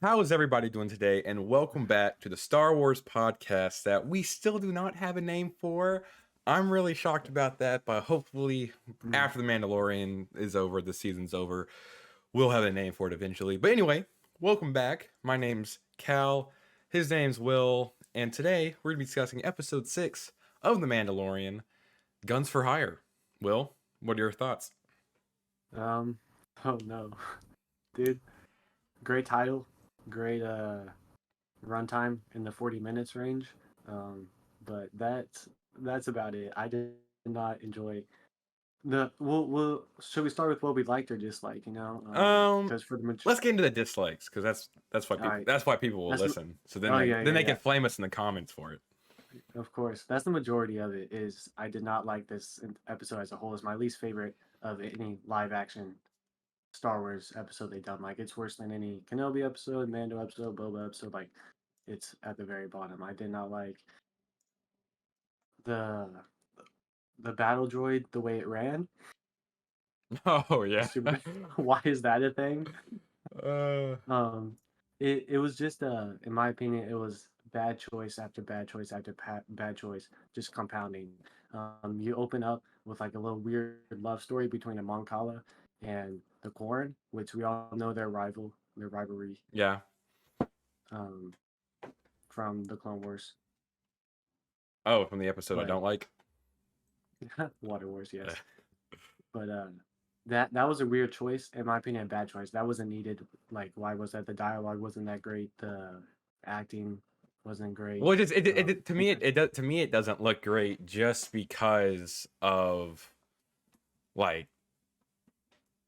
How is everybody doing today? And welcome back to the Star Wars podcast that we still do not have a name for. I'm really shocked about that, but hopefully, Mm. after The Mandalorian is over, the season's over, we'll have a name for it eventually. But anyway, welcome back. My name's Cal, his name's Will, and today we're going to be discussing episode 6 of The Mandalorian, Guns for Hire. Will, what are your thoughts? Um, oh no, dude, great title, great runtime in the 40 minutes range. Um, but that's about it. I did not enjoy the. We'll should we start with what we liked or disliked? Um, Because for the let's get into the dislikes because that's why all right, people will that's listen. So then oh yeah they yeah can yeah. flame us in the comments for it. Of course, that's the majority of it. Is I did not like this episode as a whole. It's my least favorite of any live action Star Wars episode they done. Like it's worse than any Kenobi episode, Mando episode, Boba episode. Like it's at the very bottom. I did not like the the battle droid the way it ran. Oh yeah. Super, why is that a thing? uh, Um, it was just in my opinion, it was bad choice after bad choice after bad choice, just compounding. You open up with like a little weird love story between a Mon Cala and the Corn, which we all know their rivalry yeah. um, from the Clone Wars, Oh, from the episode I but don't like. Water Wars, Uh, yes. But that was a weird choice, in my opinion, a bad choice. That wasn't needed. Like, why was that? The dialogue wasn't that great. The acting wasn't great. well, to me And it doesn't look great just because of like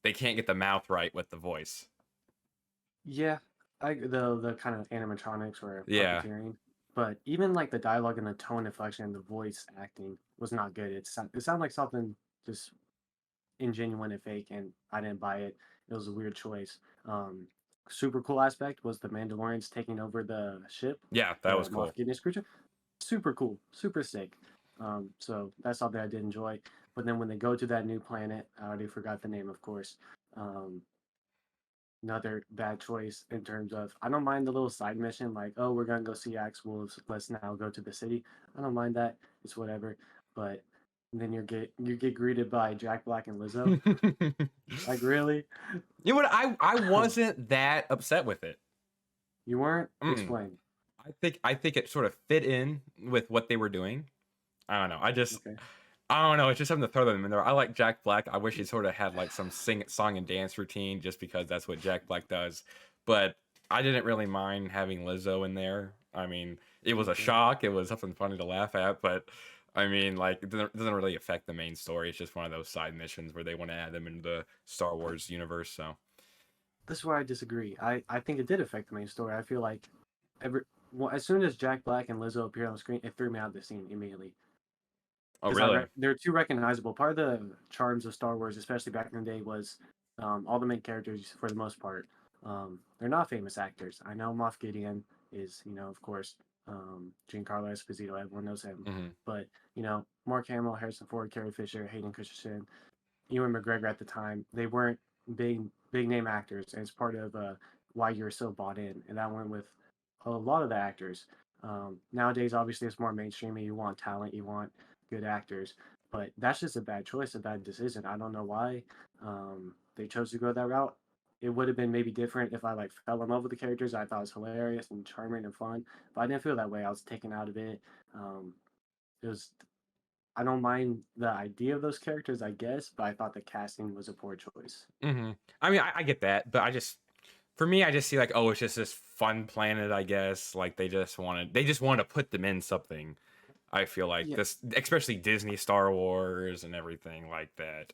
they can't get the mouth right with the voice. yeah, the kind of animatronics were Yeah. puppeteering, but even like the dialogue and the tone inflection and the voice acting was not good. It sounded like something just ingenuine and fake, and I didn't buy it. It was a weird choice. Super cool aspect was the Mandalorians taking over the ship, Yeah, that the was Moff cool. Gideon's creature. Super cool, super sick. So that's something I did enjoy. But then when they go to that new planet, I already forgot the name, of course. Um, Another bad choice in terms of I don't mind the little side mission, like, oh, we're gonna go see Axe Wolves. Let's now go to the city. I don't mind that. It's whatever. But then you get greeted by Jack Black and Lizzo. Like really? You know what? I wasn't that upset with it. You weren't? Mm. Explain. I think it sort of fit in with what they were doing. I don't know. Okay. I don't know. It's just something to throw them in there. I like Jack Black. I wish he sort of had like some song and dance routine just because that's what Jack Black does. But I didn't really mind having Lizzo in there. I mean, it was a Okay. shock. It was something funny to laugh at, but I mean, like, it doesn't really affect the main story. It's just one of those side missions where they want to add them into the Star Wars universe. So, This is where I disagree. I think it did affect the main story. I feel like every well, as soon as Jack Black and Lizzo appeared on screen, it threw me out of the scene immediately. oh, Because really? they're too recognizable. Part of the charms of Star Wars, especially back in the day, was all the main characters, for the most part, they're not famous actors. I know Moff Gideon is, of course, Giancarlo Esposito. Everyone knows him. Hmm. But Mark Hamill, Harrison Ford, Carrie Fisher, Hayden Christensen, Ewan McGregor at the time, they weren't big name actors, and it's part of why you're so bought in. And that went with a lot of the actors. Nowadays, obviously, it's more mainstreamy. You want talent, you want good actors, but that's just a bad choice, a bad decision. I don't know why they chose to go that route. It would have been maybe different if I like fell in love with the characters. I thought it was hilarious and charming and fun, but I didn't feel that way. I was taken out of it. Um, it was I don't mind the idea of those characters, I guess, but I thought the casting was a poor choice. Hmm. I mean, I get that, but for me, I just see like, oh, it's just this fun planet, I guess. Like they just wanted to put them in something. I feel like Yeah, this, especially Disney, Star Wars, and everything like that.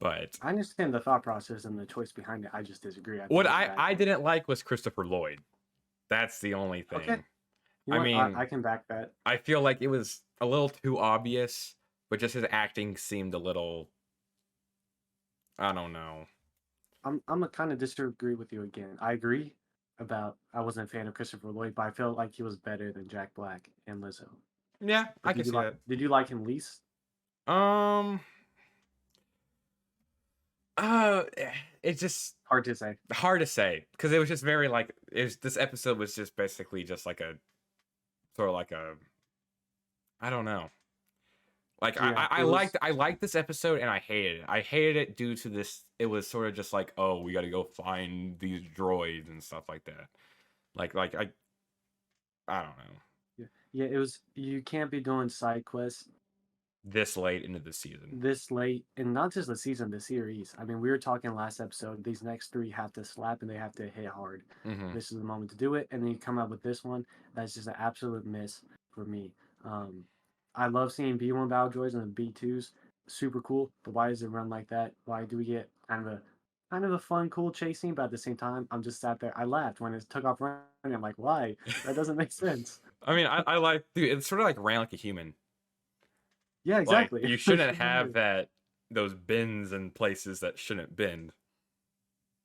But I understand the thought process and the choice behind it. I just disagree. I think what it was a I bad I choice. didn't like was Christopher Lloyd. That's the only Okay, thing. you know I what? mean, I can back that. I feel like it was a little too obvious, but just his acting seemed a little. I don't know. I'm a kind of disagree with you again. I agree about I wasn't a fan of Christopher Lloyd, but I felt like he was better than Jack Black and Lizzo. Yeah, I But can see that. did you like him least? Um, it's just Hard to say. hard to say because it was just very like this episode was just basically just like a sort of like a I don't know. Like Yeah, it was. I liked this episode and I hated it. I hated it due to this. It was sort of just like, oh, we got to go find these droids and stuff like that. Like I don't know. Yeah, yeah, it was. You can't be doing side quests This late into the season. this late, and not just the season, the series. I mean, we were talking last episode. These next three have to slap and they have to hit hard. Hmm. This is the moment to do it, and then you come out with this one. That's just an absolute miss for me. Um, I love seeing B1 battle droids and the B2s. Super cool. But why does it run like that? Why do we get kind of a fun, cool chase scene? But at the same time, I'm just sat there. I laughed when it took off running. I'm like, why? That doesn't make sense. I mean, I like dude. It's sort of like ran like a human. Yeah, Like exactly. you shouldn't have that those bends and places that shouldn't bend.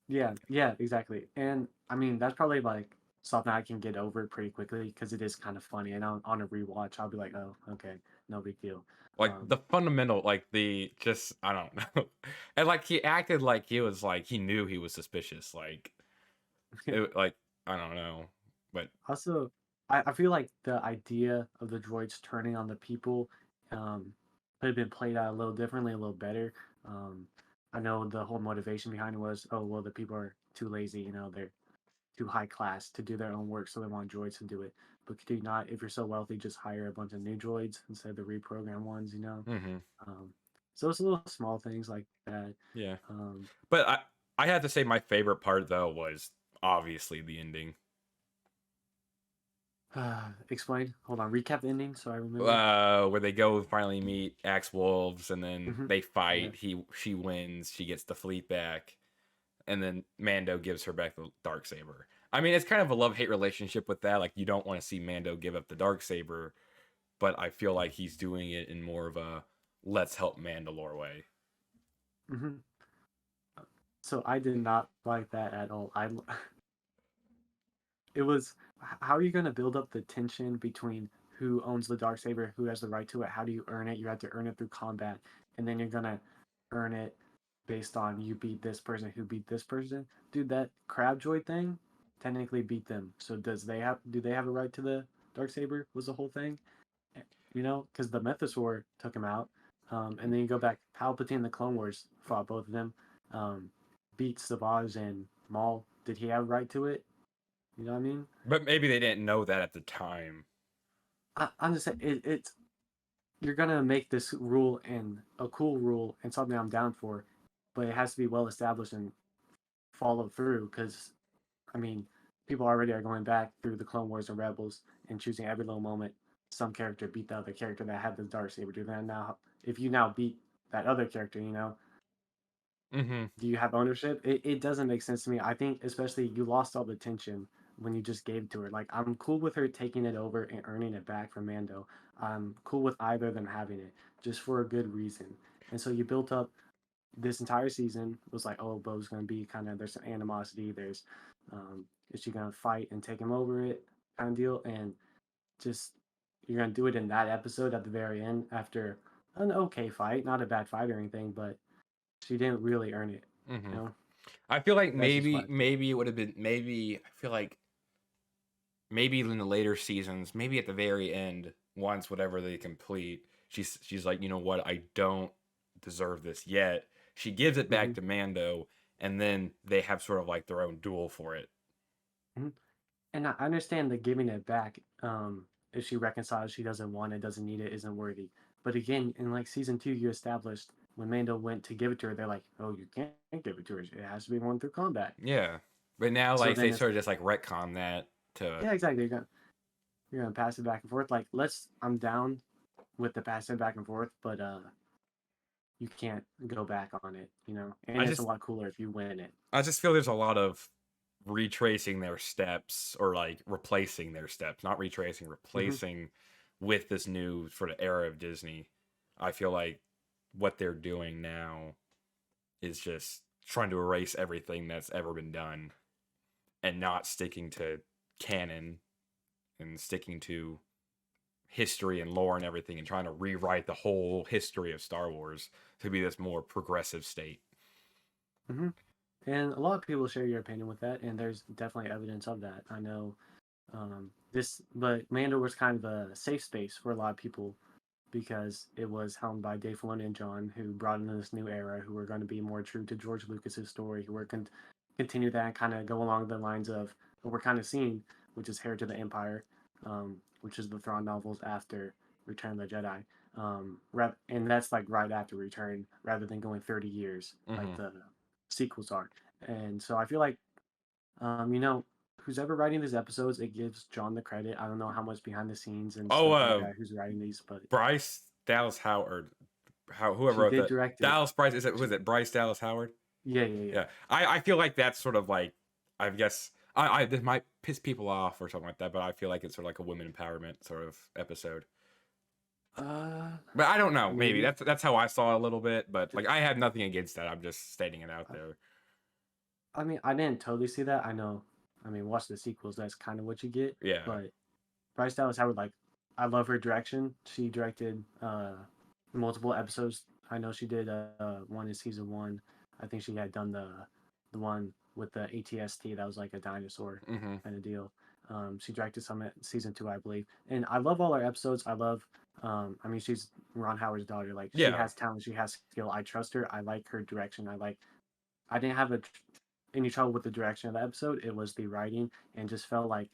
Yeah, yeah, exactly. And I mean, that's probably like something I can get over pretty quickly because it is kind of funny. And on a rewatch, I'll be like, oh, okay, no big deal. Like Um, the fundamental, like the just I don't know, and like he acted like he was like he knew he was suspicious. Like like I don't know, but also, I feel like the idea of the droids turning on the people um, could have been played out a little differently, a little better. Um, I know the whole motivation behind it was, oh, well, the people are too lazy, they're too high class to do their own work, so they want droids to do it. But could you not, if you're so wealthy, just hire a bunch of new droids instead of the reprogrammed ones? hmm Um, so it's little small things like that. yeah. Um, But I have to say my favorite part though was obviously the ending. explain. Hold on. Recap the ending so I remember. Where they go finally meet Axe Wolves and then Hmm. they Yeah. fight. She wins. She gets the fleet back, and then Mando gives her back the dark saber. I mean, it's kind of a love hate relationship with that. Like you don't want to see Mando give up the dark saber, but I feel like he's doing it in more of a let's help Mandalore way. Hmm. So I did not like that at all. It was, how are you going to build up the tension between who owns the dark saber, who has the right to it? How do you earn it? You have to earn it through combat, and then you're going to earn it based on you beat this person who beat this person. Dude, that crab droid thing technically beat them. So do they have a right to the dark saber? Was the whole thing, because the Mythosaur took him out. And then you go back, Palpatine, the Clone Wars fought both of them, um, beat Savage and Maul. Did he have a right to it? You know what I mean? But maybe they didn't know that at the time. I'm just saying it's you're gonna make this rule and a cool rule and something I'm down for, but it has to be well established and followed through. Because I mean, people already are going back through the Clone Wars and Rebels and choosing every little moment some character beat the other character that had the dark saber. Do that now? If you now beat that other character, Hmm. do you have ownership? It doesn't make sense to me. I think especially you lost all the tension when you just gave it to her. Like I'm cool with her taking it over and earning it back from Mando. I'm cool with either of them having it just for a good reason. And so you built up this entire season was like, oh, Bo's gonna be kind of there's some animosity. There's is she gonna fight and take him over it kind of deal? And just you're gonna do it in that episode at the very end after an okay fight, not a bad fight or anything, but she didn't really earn it. Hmm. You know, I feel like that's just what I think. maybe it would have been maybe I feel like maybe in the later seasons, maybe at the very end, once whatever they complete, she's like, you know what, I don't deserve this yet. She gives it back Hmm. to Mando, and then they have sort of like their own duel for it. Hmm. And I understand the giving it back. If she reconciles, she doesn't want it, doesn't need it, isn't worthy. But again, in like season two, you established when Mando went to give it to her, they're like, "Oh, you can't give it to her. It has to be won through combat." Yeah, but now So like then they it's sort of just like retcon that to yeah, exactly. You're gonna pass it back and forth. Like I'm down with the passing back and forth, but you can't go back on it, I And it's a just lot cooler if you win it. I just feel there's a lot of retracing their steps or like replacing their steps, not retracing, Hmm. replacing with this new sort of era of Disney. I feel like what they're doing now is just trying to erase everything that's ever been done and not sticking to canon and sticking to history and lore and everything and trying to rewrite the whole history of Star Wars to be this more progressive state. hmm And a lot of people share your opinion with that, and there's definitely evidence of that. I know but Mando was kind of a safe space for a lot of people because it was helmed by Dave Filoni and John, who brought in this new era, who were going to be more true to George Lucas's story, who were going to continue that and kind of go along the lines of what we're kind of seeing, which is Heir to the Empire, which is the Thrawn novels after Return of the Jedi. And that's like right after Return, rather than going 30 years like Hmm. the sequels are. And so I feel like, who's ever writing these episodes, it gives John the credit. I don't know how much behind the scenes and Oh, stuff like that, who's writing these, but Bryce Dallas Howard, whoever she wrote did that. direct it. Dallas Bryce, is it She, was it Bryce Dallas Howard? yeah, yeah, yeah. Yeah, I feel like that's sort of like, I guess I this might piss people off or something like that, but I feel like it's sort of like a women empowerment sort of episode. Uh, But I don't know. Maybe Maybe. that's how I saw it a little bit. But like, I have nothing against that. I'm just stating it out Uh, there. I mean, I didn't totally see that. I know. I mean, watch the sequels. That's kind of what you get. Yeah. But Bryce Dallas Howard, like, I love her direction. She directed multiple episodes. I know she did one in season 1. I think she had done the one with the ATST that was like a dinosaur Hmm. kind of deal. She directed some at season 2, I believe. And I love all her episodes. I love. I mean, she's Ron Howard's daughter. Like, she Yeah. has talent. She has skill. I trust her. I like her direction. I didn't have any trouble with the direction of the episode. It was the writing, and just felt like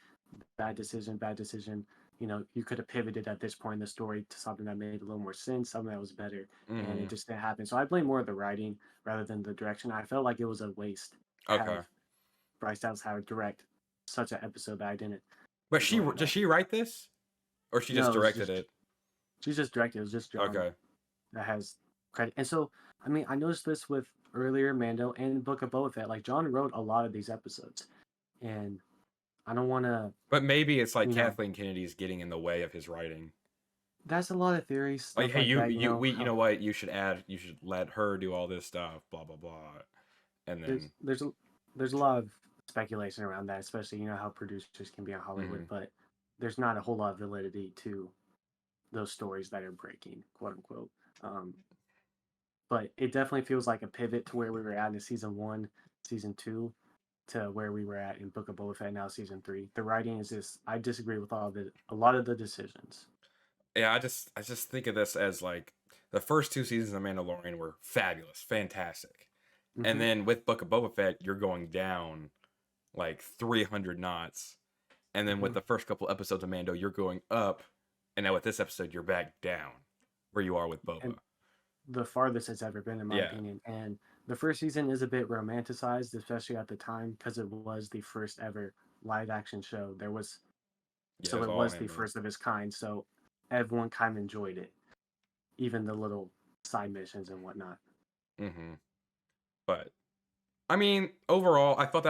bad decision, bad decision. You could have pivoted at this point in the story to something that made a little more sense, something that was better, and it Hmm. just didn't happen. So I blame more of the writing rather than the direction. I felt like it was a waste to Okay. have Bryce Dallas Howard direct such an episode that I didn't But enjoy at does all. she write this, or she just No, it was directed just it? she's just directed. It was just John Okay. that has credit. And so, I mean, I noticed this with earlier Mando and Book of Boba Fett. Like, John wrote a lot of these episodes, and I don't want to, But maybe it's like you know, Kathleen Kennedy's getting in the way of his writing. that's a lot of theories, Like, stuff hey, like that. you know what? You should let her do all this stuff. Blah blah blah. And There's then. there's a there's a lot of speculation around that, especially how producers can be in Hollywood, Hmm. but there's not a whole lot of validity to those stories that are breaking, quote unquote. Um, but it definitely feels like a pivot to where we were at in season 1, season 2, to where we were at in Book of Boba Fett now season 3. The writing is just I disagree with a lot of the decisions. Yeah, I just think of this as like the first two seasons of Mandalorian were fabulous, fantastic. And hmm then with Book of Boba Fett, you're going down like 300 knots. And then with hmm the first couple episodes of Mando, you're going up. And now with this episode, you're back down where you are with And Boba. the farthest it's ever been, in my Yeah. opinion. And the first season is a bit romanticized, especially at the time, because it was the first ever live action show. Yeah, it So was it all was the animated. first of its kind. So everyone kind of enjoyed it, even the little side missions and whatnot. Hmm. But I mean, overall, I thought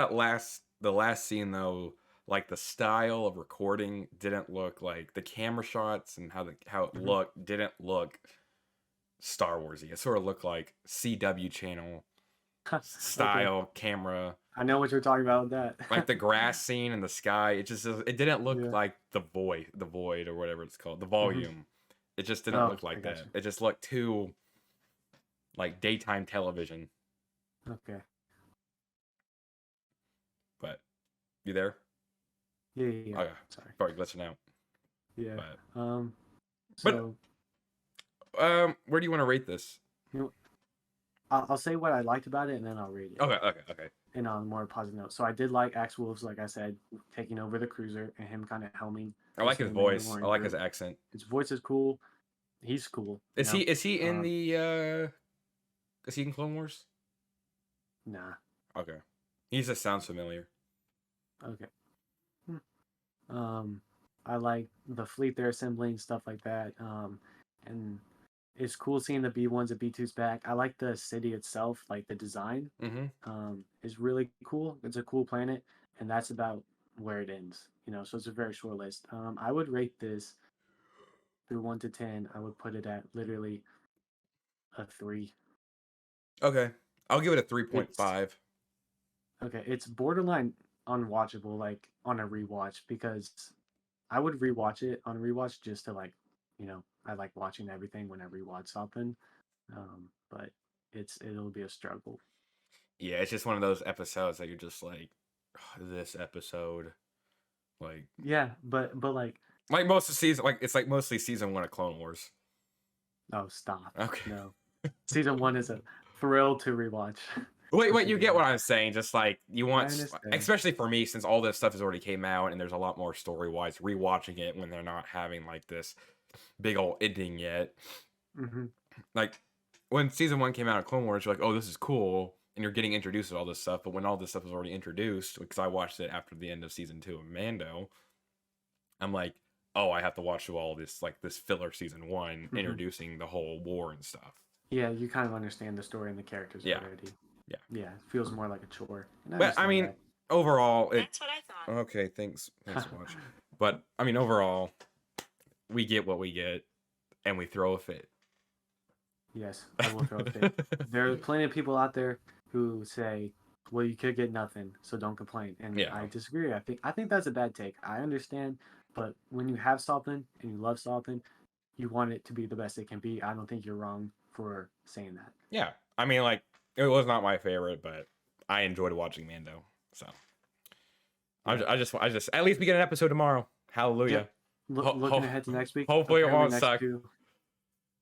the last scene though, like the style of recording didn't look like the camera shots and how it hmm looked didn't look Star Warsy. It sort of looked like CW channel Okay, style camera, I know what you're talking about with like that. the grass scene in the sky. It didn't look Yeah. like the void or whatever it's called, the hmm volume. It just didn't Oh, look I like got that. you. It just looked too like daytime television. Okay. But you there? Yeah, yeah, yeah. Okay, Sorry. sorry, glitching out. Yeah. But Um. but So where do you want to rate this? you know, I'll say what I liked about it, and then I'll read it. Okay. And on a more positive note, so I did like Axe Wolves, like I said, taking over the cruiser and him kind of helming I like this his new voice. I Mandalorian like his group. accent. His voice is cool. He's cool, Is he in Um, the is he in Clone Wars? nah. Okay. He just sounds familiar. Okay. Um, I like the fleet they're assembling, stuff like that. And it's cool seeing the B1s and B2s back. I like the city itself, like the design. Mm-hmm. Is really cool. It's a cool planet, and that's about where it ends. So it's a very short list. I would rate this through 1 to 10. I would put it at literally a 3. Okay. I'll give it a It's 3.5. okay. It's borderline unwatchable, like on a rewatch, because I would rewatch it on rewatch just to I like watching everything when I rewatch something. But it'll be a struggle. Yeah, it's just one of those episodes that you're just like, this episode, like Yeah, but like most of the season, like it's like mostly season 1 of Clone Wars. oh, stop. Okay. No. Season 1 is a thrill to rewatch. Wait, you get what I'm saying? Just like you I want, understand. especially for me, since all this stuff has already came out and there's a lot more story wise, rewatching it when they're not having like this big old ending yet. Hmm. Like when season 1 came out of Clone Wars, you're like, oh, this is cool, and you're getting introduced to all this stuff. But when all this stuff was already introduced, because I watched it after the end of season 2 of Mando, I'm like, oh, I have to watch through all this like this filler season 1 introducing the whole war and stuff. Yeah, you kind of understand the story and the characters already. Yeah. Yeah, it feels more like a chore. But I mean, overall, That's what I thought. okay, thanks so much. But I mean, overall, we get what we get, and we throw a fit. Yes, I will throw a fit. There are plenty of people out there who say, "Well, you could get nothing, so don't complain." And Yeah. I disagree. I think that's a bad take. I understand, but when you have something and you love something, you want it to be the best it can be. I don't think you're wrong for saying that. Yeah, I mean, like it was not my favorite, but I enjoyed watching Mando. So I just at least we get an episode tomorrow. Hallelujah. Looking ahead to next week. Hopefully it apparently won't next suck.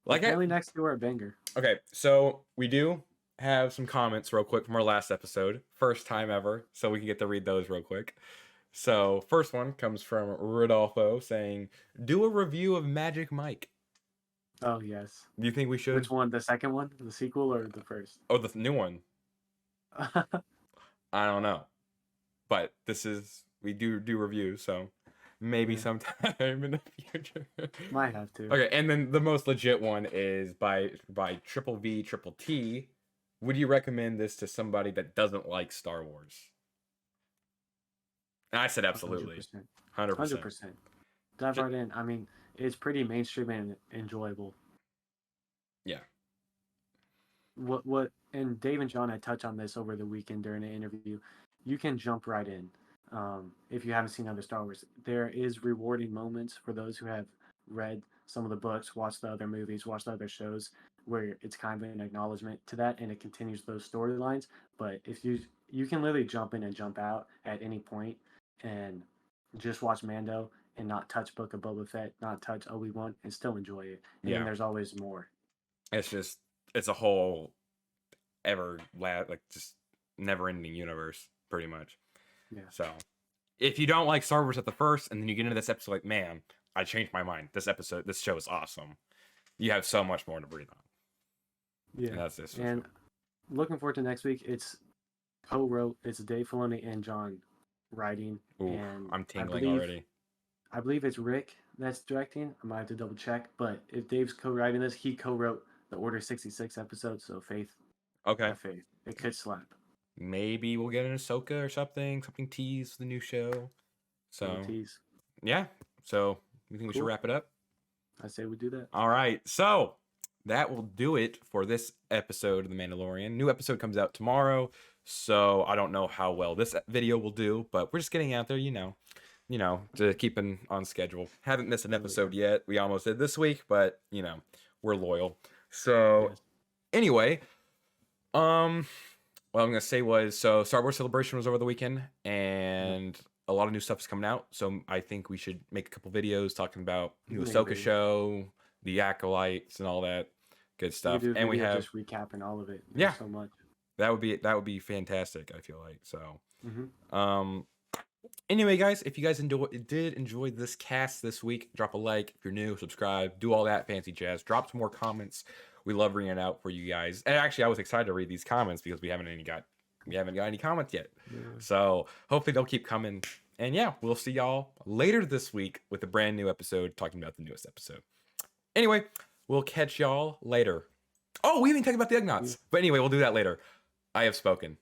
Apparently next two are a banger. Okay, so we do have some comments real quick from our last episode. First time ever, so we can get to read those real quick. So first one comes from Rodolfo saying, do a review of Magic Mike. Oh, yes. Do you think we should? Which one? The second one? The sequel or the first? Oh, the new one. I don't know. But we do reviews, so maybe sometime in the future. Might have to. Okay, and then the most legit one is by Triple V Triple T. Would you recommend this to somebody that doesn't like Star Wars? And I said absolutely. 100%. 100%. Dive right in. I mean, it's pretty mainstream and enjoyable. Yeah. What and Dave and John had touched on this over the weekend during an interview. You can jump right in. If you haven't seen other Star Wars, there is rewarding moments for those who have read some of the books, watched the other movies, watched the other shows, where it's kind of an acknowledgement to that, and it continues those storylines. But if you can literally jump in and jump out at any point, and just watch Mando and not touch Book of Boba Fett, not touch Obi-Wan, and still enjoy it. And then there's always more. It's a whole just never-ending universe, pretty much. Yeah. So, if you don't like Star Wars at the first, and then you get into this episode, like, man, I changed my mind. This show is awesome. You have so much more to breathe on. Yeah. And that's this. And looking forward to next week. It's co-wrote. It's Dave Filoni and John writing. Ooh, and I'm tingling already. I believe it's Rick that's directing. I might have to double check. But if Dave's co-writing this, he co-wrote the Order 66 episode. So Faith. Okay. Faith. It could slap. Maybe we'll get an Ahsoka or something teased the new show. So tease. Yeah. So you think we should wrap it up? I say we do that. All right. So that will do it for this episode of The Mandalorian. New episode comes out tomorrow. So I don't know how well this video will do, but we're just getting out there, to keeping on schedule. Haven't missed an episode yet. We almost did this week, but we're loyal. So anyway, what I'm gonna say was, so Star Wars Celebration was over the weekend, and a lot of new stuff is coming out. So I think we should make a couple videos talking about new Ahsoka show, the Acolytes, and all that good stuff. And we have just recapping all of it. There's so much. That would be fantastic. I feel like so. Anyway, guys, if you guys did enjoy this cast this week, drop a like. If you're new, subscribe. Do all that fancy jazz. Drop some more comments. We love reading it out for you guys. And actually, I was excited to read these comments because we haven't got any comments yet. Yeah. So hopefully they'll keep coming. And yeah, we'll see y'all later this week with a brand new episode talking about the newest episode. Anyway, we'll catch y'all later. Oh, we didn't talk about the Ugnaughts. But anyway, we'll do that later. I have spoken.